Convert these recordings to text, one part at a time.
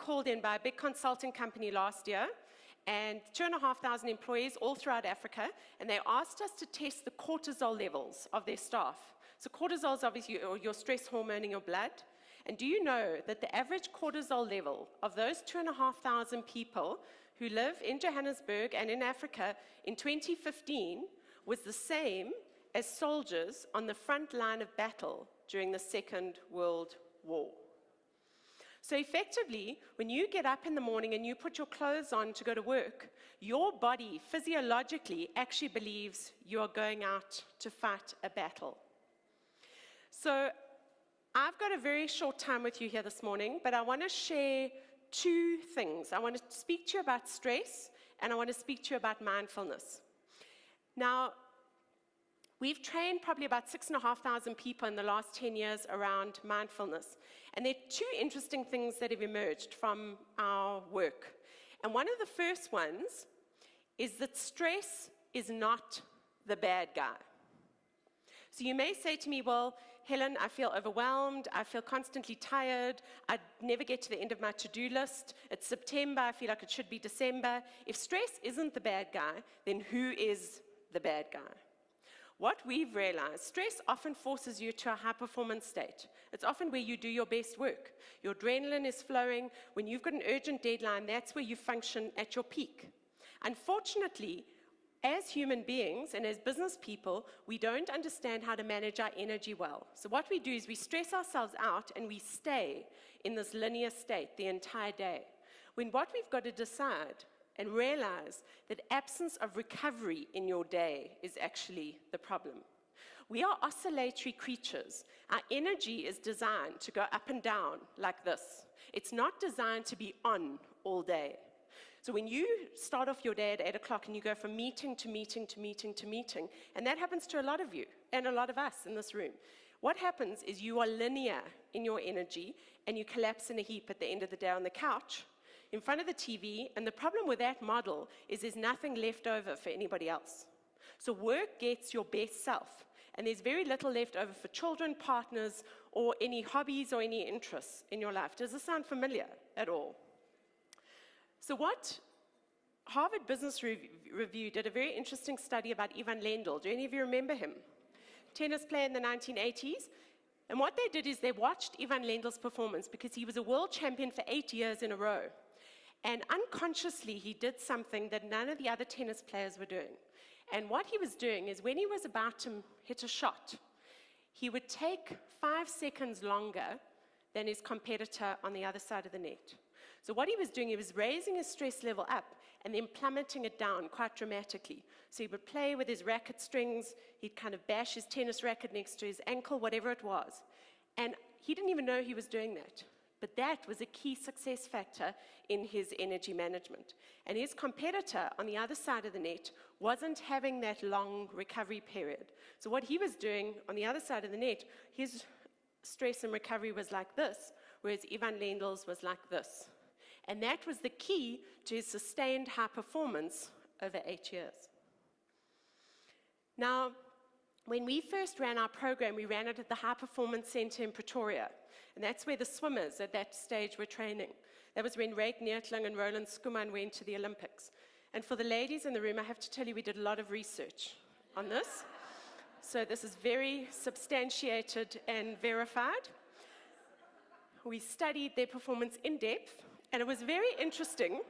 called in by a big consulting company last year, and 2,500 employees all throughout Africa, and they asked us to test the cortisol levels of their staff. So cortisol is obviously your stress hormone in your blood. And do you know that the average cortisol level of those 2,500 people who live in Johannesburg and in Africa in 2015 was the same as soldiers on the front line of battle during the Second World War? So effectively, when you get up in the morning and you put your clothes on to go to work, your body physiologically actually believes you are going out to fight a battle. So I've got a very short time with you here this morning, but I want to share two things. I want to speak to you about stress, and I want to speak to you about mindfulness. Now, we've trained probably about 6,500 people in the last 10 years around mindfulness. And there are two interesting things that have emerged from our work. And one of the first ones is that stress is not the bad guy. So you may say to me, well, Helen, I feel overwhelmed, I feel constantly tired, I never get to the end of my to-do list, it's September, I feel like it should be December. If stress isn't the bad guy, then who is the bad guy? What we've realized, stress often forces you to a high-performance state. It's often where you do your best work. Your adrenaline is flowing. When you've got an urgent deadline, that's where you function at your peak. Unfortunately, as human beings and as business people, we don't understand how to manage our energy well. So what we do is we stress ourselves out and we stay in this linear state the entire day. When what we've got to decide and realize that absence of recovery in your day is actually the problem. We are oscillatory creatures. Our energy is designed to go up and down like this. It's not designed to be on all day. So when you start off your day at 8 o'clock and you go from meeting to meeting to meeting to meeting, and that happens to a lot of you and a lot of us in this room, what happens is you are linear in your energy and you collapse in a heap at the end of the day on the couch in front of the TV, and the problem with that model is there's nothing left over for anybody else. So work gets your best self, and there's very little left over for children, partners, or any hobbies or any interests in your life. Does this sound familiar at all? So what Harvard Business Review did a very interesting study about Lendl. Do any of you remember him? Tennis player in the 1980s. And what they did is they watched Lendl's performance because he was a world champion for 8 years in a row. And unconsciously, he did something that none of the other tennis players were doing. And what he was doing is when he was about to hit a shot, he would take 5 seconds longer than his competitor on the other side of the net. So what he was doing, he was raising his stress level up and then plummeting it down quite dramatically. So he would play with his racket strings, he'd kind of bash his tennis racket next to his ankle, whatever it was. And he didn't even know he was doing that. But that was a key success factor in his energy management. And his competitor on the other side of the net wasn't having that long recovery period. So what he was doing on the other side of the net, his stress and recovery was like this, whereas Lendl's was like this. And that was the key to his sustained high performance over 8 years. Now, when we first ran our program, we ran it at the High Performance Center in Pretoria. And that's where the swimmers at that stage were training. That was when Ryk Neertling and Roland Skuman went to the Olympics. And for the ladies in the room, I have to tell you, we did a lot of research on this. So this is very substantiated and verified. We studied their performance in depth, and it was very interesting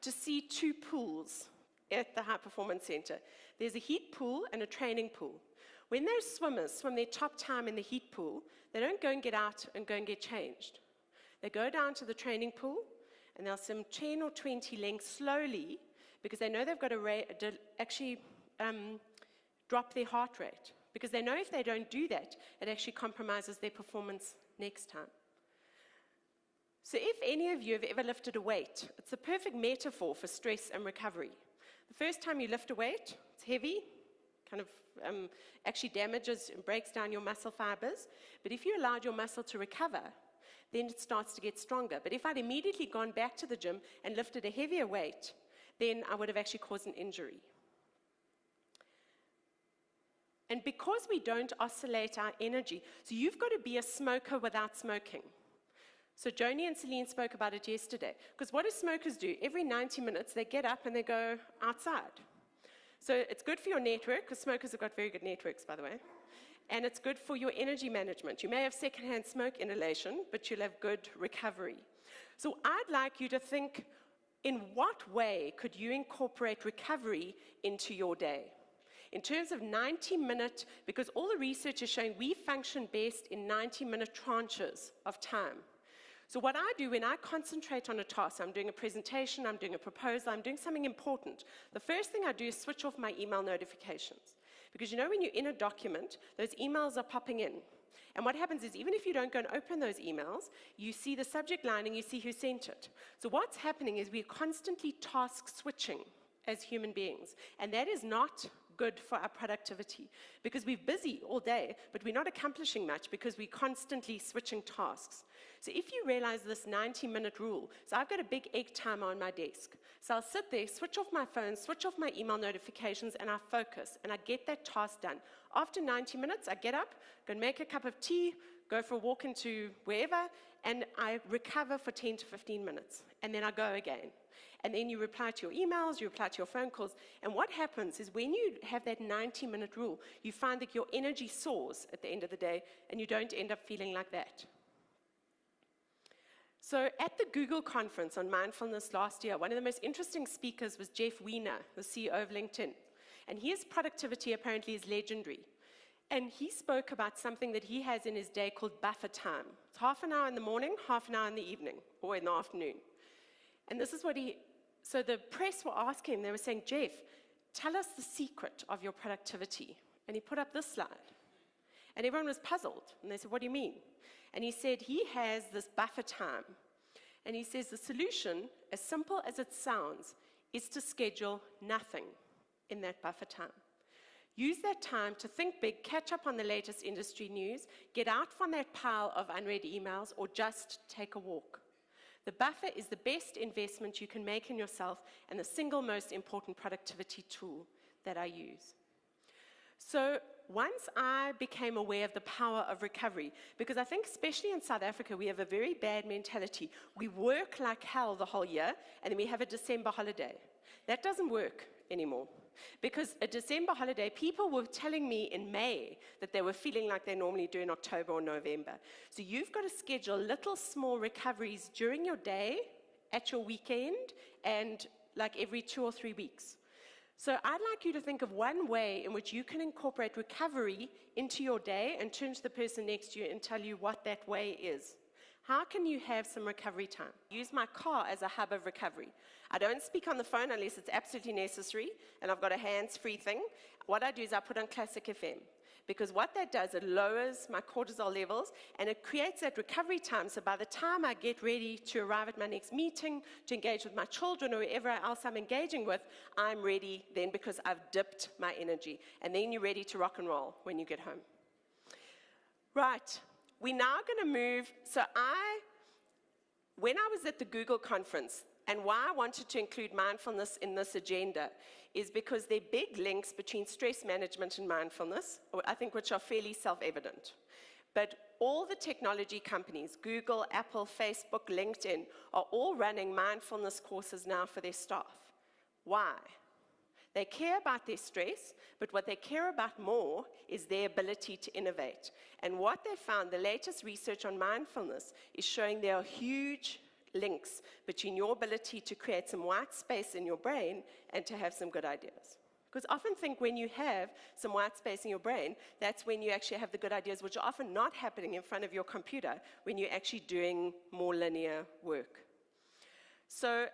to see 2 pools at the High Performance Center. There's a heat pool and a training pool. When those swimmers swim their top time in the heat pool, they don't go and get out and go and get changed. They go down to the training pool, and they'll swim 10 or 20 lengths slowly because they know they've got to actually drop their heart rate. Because they know if they don't do that, it actually compromises their performance next time. So if any of you have ever lifted a weight, it's a perfect metaphor for stress and recovery. The first time you lift a weight, it's heavy, kind of actually damages and breaks down your muscle fibers. But if you allowed your muscle to recover, then it starts to get stronger. But if I'd immediately gone back to the gym and lifted a heavier weight, then I would have actually caused an injury. And because we don't oscillate our energy, so you've got to be a smoker without smoking. So Joni and Celine spoke about it yesterday. Because what do smokers do? Every 90 minutes, they get up and they go outside. So it's good for your network, because smokers have got very good networks, by the way. And it's good for your energy management. You may have secondhand smoke inhalation, but you'll have good recovery. So I'd like you to think, in what way could you incorporate recovery into your day? In terms of 90-minute, because all the research is showing we function best in 90-minute tranches of time. So what I do when I concentrate on a task, I'm doing a presentation, I'm doing a proposal, I'm doing something important, the first thing I do is switch off my email notifications. Because you know when you're in a document, those emails are popping in. And what happens is, even if you don't go and open those emails, you see the subject line and you see who sent it. So what's happening is we're constantly task switching as human beings. And that is not good for our productivity, because we're busy all day, but we're not accomplishing much because we're constantly switching tasks. So if you realize this 90-minute rule, so I've got a big egg timer on my desk. So I'll sit there, switch off my phone, switch off my email notifications, and I focus, and I get that task done. After 90 minutes, I get up, go and make a cup of tea, go for a walk into wherever, and I recover for 10 to 15 minutes, and then I go again. And then you reply to your emails, you reply to your phone calls, and what happens is when you have that 90-minute rule, you find that your energy soars at the end of the day, and you don't end up feeling like that. So at the Google conference on mindfulness last year, one of the most interesting speakers was Jeff Weiner, the CEO of LinkedIn. And his productivity apparently is legendary. And he spoke about something that he has in his day called buffer time. It's half an hour in the morning, half an hour in the evening, or in the afternoon. And this is what so the press were asking him, they were saying, Jeff, tell us the secret of your productivity. And he put up this slide. And everyone was puzzled. And they said, what do you mean? And he said he has this buffer time. And he says the solution, as simple as it sounds, is to schedule nothing in that buffer time. Use that time to think big, catch up on the latest industry news, get out from that pile of unread emails, or just take a walk. The buffer is the best investment you can make in yourself and the single most important productivity tool that I use. So once I became aware of the power of recovery, because I think especially in South Africa, we have a very bad mentality. We work like hell the whole year, and then we have a December holiday. That doesn't work anymore. Because a December holiday, people were telling me in May that they were feeling like they normally do in October or November. So you've got to schedule little small recoveries during your day, at your weekend, and like every 2 or 3 weeks. So I'd like you to think of one way in which you can incorporate recovery into your day and turn to the person next to you and tell you what that way is. How can you have some recovery time? Use my car as a hub of recovery. I don't speak on the phone unless it's absolutely necessary, and I've got a hands-free thing. What I do is I put on Classic FM, because what that does, it lowers my cortisol levels, and it creates that recovery time, so by the time I get ready to arrive at my next meeting, to engage with my children or whoever else I'm engaging with, I'm ready then because I've dipped my energy, and then you're ready to rock and roll when you get home. Right. We're now going to move, when I was at the Google conference, and why I wanted to include mindfulness in this agenda is because there are big links between stress management and mindfulness, I think which are fairly self-evident. But all the technology companies, Google, Apple, Facebook, LinkedIn, are all running mindfulness courses now for their staff. Why? They care about their stress, but what they care about more is their ability to innovate. And what they found, the latest research on mindfulness, is showing there are huge links between your ability to create some white space in your brain and to have some good ideas. Because often think when you have some white space in your brain, that's when you actually have the good ideas, which are often not happening in front of your computer when you're actually doing more linear work. So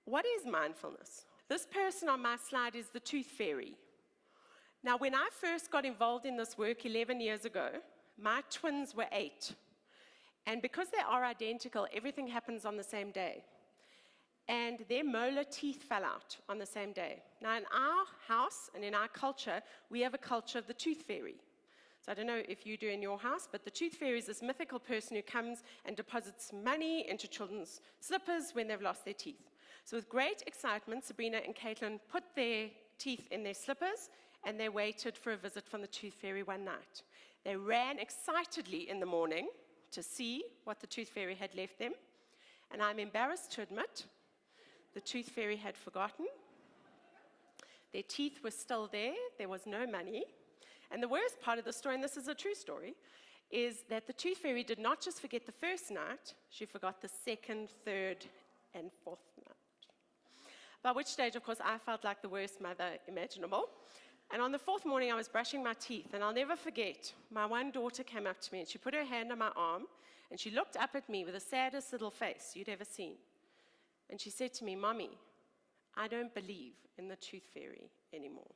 what is mindfulness? This person on my slide is the tooth fairy. Now, when I first got involved in this work 11 years ago, my twins were 8. And because they are identical, everything happens on the same day. And their molar teeth fell out on the same day. Now, in our house and in our culture, we have a culture of the tooth fairy. So I don't know if you do in your house, but the tooth fairy is this mythical person who comes and deposits money into children's slippers when they've lost their teeth. So with great excitement, Sabrina and Caitlin put their teeth in their slippers, and they waited for a visit from the tooth fairy one night. They ran excitedly in the morning to see what the tooth fairy had left them. And I'm embarrassed to admit, the tooth fairy had forgotten. Their teeth were still there. There was no money. And the worst part of the story, and this is a true story, is that the tooth fairy did not just forget the first night, she forgot the second, third, and fourth night. By which stage, of course, I felt like the worst mother imaginable. And on the fourth morning, I was brushing my teeth, and I'll never forget, my one daughter came up to me, and she put her hand on my arm, and she looked up at me with the saddest little face you'd ever seen. And she said to me, "Mommy, I don't believe in the tooth fairy anymore."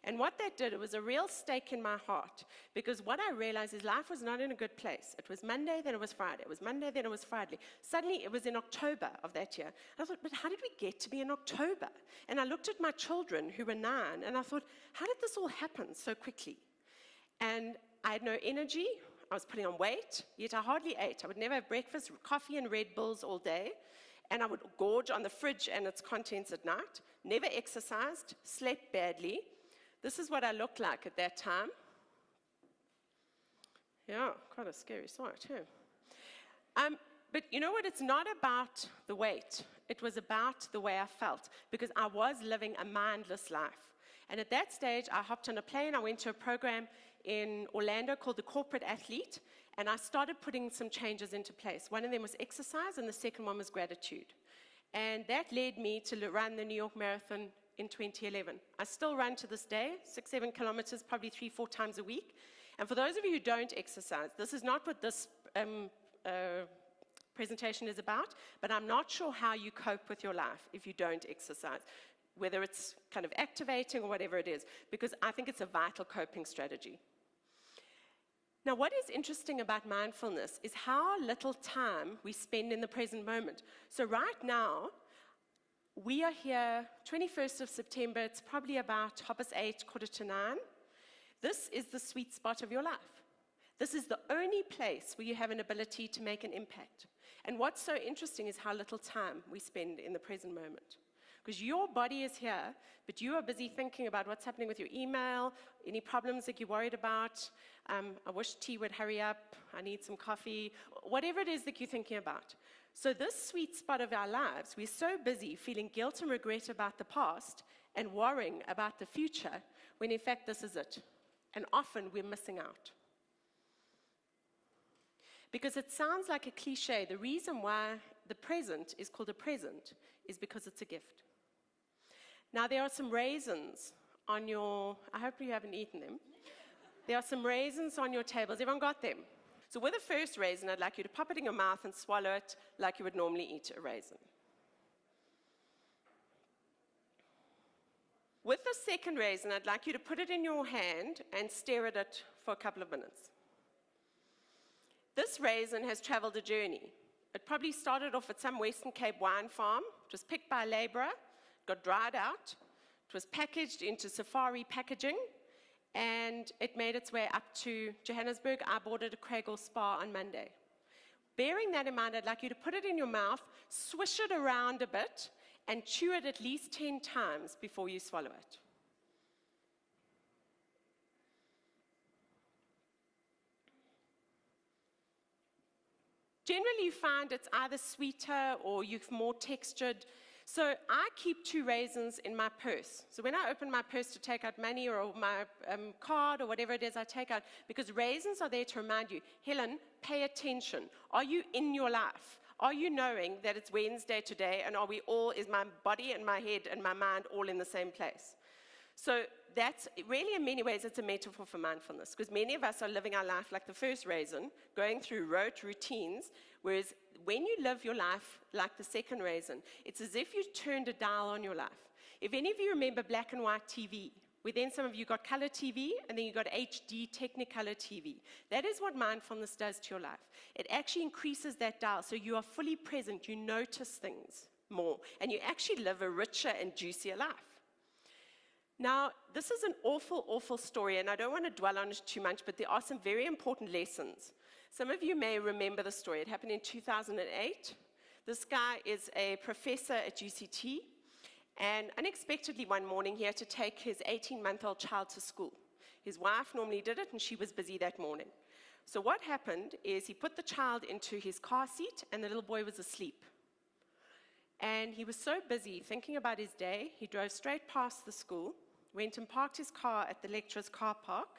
And what that did, it was a real stake in my heart, because what I realized is life was not in a good place. It was Monday, then it was Friday. It was Monday, then it was Friday. Suddenly, it was in October of that year. And I thought, but how did we get to be in October? And I looked at my children, who were 9, and I thought, how did this all happen so quickly? And I had no energy. I was putting on weight, yet I hardly ate. I would never have breakfast, coffee, and Red Bulls all day. And I would gorge on the fridge and its contents at night. Never exercised, slept badly. This is what I looked like at that time. Yeah, quite a scary sight, too. But you know what? It's not about the weight. It was about the way I felt, because I was living a mindless life. And at that stage, I hopped on a plane. I went to a program in Orlando called the Corporate Athlete, and I started putting some changes into place. One of them was exercise, and the second one was gratitude. And that led me to run the New York Marathon in 2011. I still run to this day, 6-7 kilometers, probably 3-4 times a week. And for those of you who don't exercise, this is not what this presentation is about, but I'm not sure how you cope with your life if you don't exercise, whether it's kind of activating or whatever it is, because I think it's a vital coping strategy. Now, what is interesting about mindfulness is how little time we spend in the present moment. So right now, we are here, 21st of September, it's probably about 8:30, 9:15. This is the sweet spot of your life. This is the only place where you have an ability to make an impact. And what's so interesting is how little time we spend in the present moment. Because your body is here, but you are busy thinking about what's happening with your email, any problems that you're worried about. I wish tea would hurry up, I need some coffee, whatever it is that you're thinking about. So this sweet spot of our lives, we're so busy feeling guilt and regret about the past and worrying about the future, when in fact this is it. And often we're missing out. Because it sounds like a cliche, the reason why the present is called a present is because it's a gift. Now there are some raisins on your, I hope you haven't eaten them. There are some raisins on your tables. Everyone got them? So with the first raisin, I'd like you to pop it in your mouth and swallow it like you would normally eat a raisin. With the second raisin, I'd like you to put it in your hand and stare at it for a couple of minutes. This raisin has traveled a journey. It probably started off at some Western Cape wine farm, it was picked by a laborer, got dried out, it was packaged into safari packaging, and it made its way up to Johannesburg. I bought it at Craigle Spa on Monday. Bearing that in mind, I'd like you to put it in your mouth, swish it around a bit, and chew it at least 10 times before you swallow it. Generally, you find it's either sweeter or you've more textured. So I keep 2 raisins in my purse. So when I open my purse to take out money or my card or whatever it is I take out, because raisins are there to remind you, Helen, pay attention. Are you in your life? Are you knowing that it's Wednesday today, and are we all, is my body and my head and my mind all in the same place? So that's really, in many ways, it's a metaphor for mindfulness, because many of us are living our life like the first raisin, going through rote routines, whereas when you live your life like the second raisin, it's as if you turned a dial on your life. If any of you remember black and white TV, where then some of you got color TV, and then you got HD Technicolor TV. That is what mindfulness does to your life. It actually increases that dial, so you are fully present, you notice things more, and you actually live a richer and juicier life. Now, this is an awful, awful story, and I don't want to dwell on it too much, but there are some very important lessons. Some of you may remember the story. It happened in 2008. This guy is a professor at UCT, and unexpectedly one morning he had to take his 18-month-old child to school. His wife normally did it, and she was busy that morning. So what happened is he put the child into his car seat, and the little boy was asleep. And he was so busy thinking about his day, he drove straight past the school, went and parked his car at the lecturer's car park,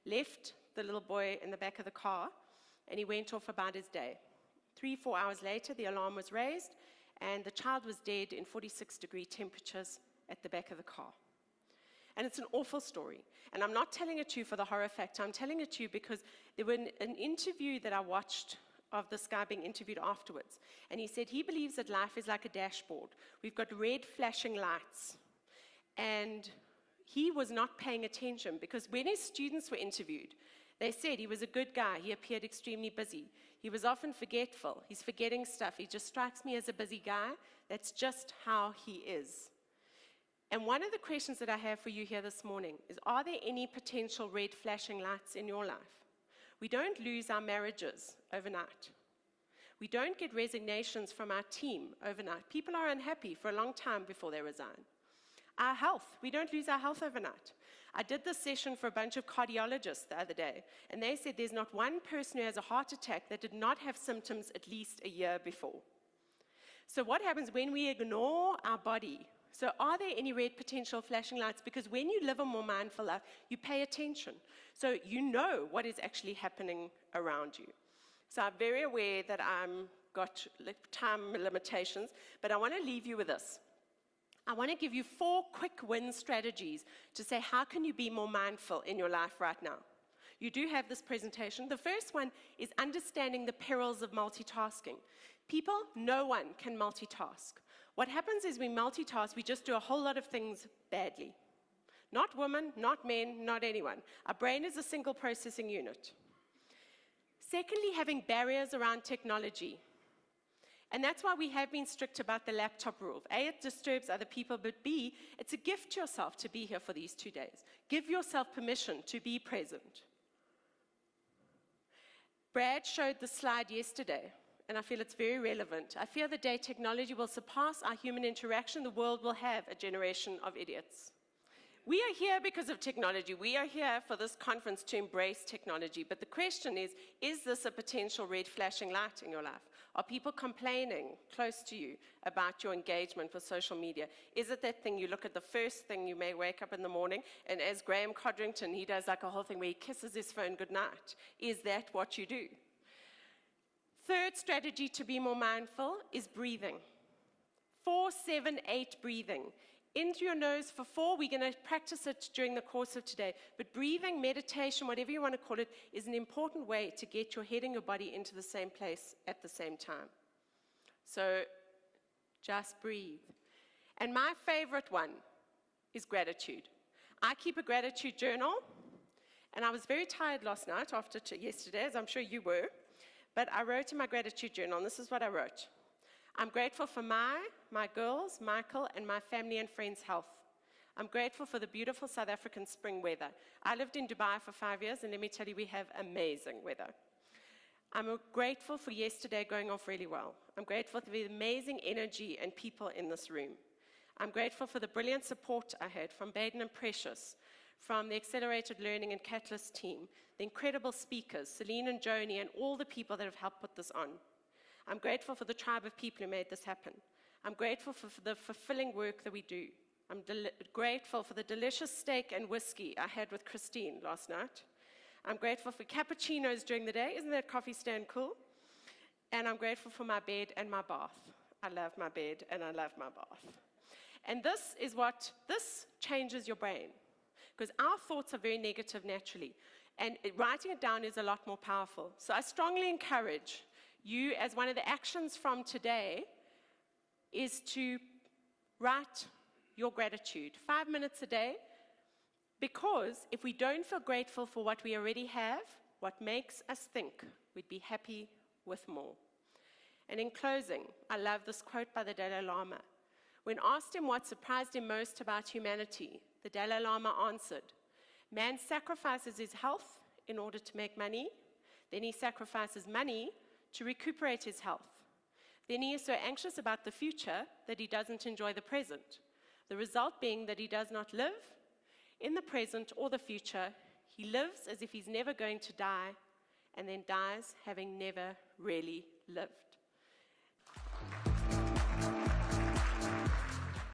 left the little boy in the back of the car, and he went off about his day. 3-4 hours later, the alarm was raised, and the child was dead in 46-degree temperatures at the back of the car. And it's an awful story. And I'm not telling it to you for the horror factor. I'm telling it to you because there was an interview that I watched of this guy being interviewed afterwards. And he said he believes that life is like a dashboard. We've got red flashing lights. And he was not paying attention because when his students were interviewed, they said he was a good guy. He appeared extremely busy. He was often forgetful. He's forgetting stuff. He just strikes me as a busy guy. That's just how he is. And one of the questions that I have for you here this morning is, are there any potential red flashing lights in your life? We don't lose our marriages overnight. We don't get resignations from our team overnight. People are unhappy for a long time before they resign. Our health, we don't lose our health overnight. I did this session for a bunch of cardiologists the other day, and they said there's not one person who has a heart attack that did not have symptoms at least a year before. So what happens when we ignore our body? So are there any red potential flashing lights? Because when you live a more mindful life, you pay attention. So you know what is actually happening around you. So I'm very aware that I've got time limitations, but I want to leave you with this. I want to give you 4 quick win strategies to say how can you be more mindful in your life right now. You do have this presentation. The first one is understanding the perils of multitasking. People, no one can multitask. What happens is we multitask, we just do a whole lot of things badly. Not women, not men, not anyone. Our brain is a single processing unit. Secondly, having barriers around technology. And that's why we have been strict about the laptop rule. A, it disturbs other people, but B, it's a gift to yourself to be here for these 2 days. Give yourself permission to be present. Brad showed the slide yesterday, and I feel it's very relevant. I fear the day technology will surpass our human interaction, the world will have a generation of idiots. We are here because of technology. We are here for this conference to embrace technology. But the question is this a potential red flashing light in your life? Are people complaining close to you about your engagement with social media? Is it that thing you look at the first thing you may wake up in the morning, and as Graham Codrington, he does like a whole thing where he kisses his phone goodnight. Is that what you do? Third strategy to be more mindful is breathing. 4-7-8 breathing. In through your nose for 4, we're going to practice it during the course of today. But breathing, meditation, whatever you want to call it, is an important way to get your head and your body into the same place at the same time. So just breathe. And my favorite one is gratitude. I keep a gratitude journal, and I was very tired last night after yesterday, as I'm sure you were, but I wrote in my gratitude journal, and this is what I wrote. I'm grateful for my girls, Michael, and my family and friends' health. I'm grateful for the beautiful South African spring weather. I lived in Dubai for 5 years, and let me tell you, we have amazing weather. I'm grateful for yesterday going off really well. I'm grateful for the amazing energy and people in this room. I'm grateful for the brilliant support I had from Baden and Precious, from the Accelerated Learning and Catalyst team, the incredible speakers, Celine and Joni, and all the people that have helped put this on. I'm grateful for the tribe of people who made this happen. I'm grateful for the fulfilling work that we do. I'm grateful for the delicious steak and whiskey I had with Christine last night. I'm grateful for cappuccinos during the day. Isn't that coffee stand cool? And I'm grateful for my bed and my bath. I love my bed and I love my bath. And this changes your brain. Because our thoughts are very negative naturally. And writing it down is a lot more powerful. So I strongly encourage you, as one of the actions from today, is to write your gratitude 5 minutes a day, because if we don't feel grateful for what we already have, what makes us think we'd be happy with more. And in closing, I love this quote by the Dalai Lama. When asked him what surprised him most about humanity, the Dalai Lama answered, "Man sacrifices his health in order to make money, then he sacrifices money to recuperate his health. Then he is so anxious about the future that he doesn't enjoy the present. The result being that he does not live in the present or the future, He lives as if he's never going to die, and then dies having never really lived.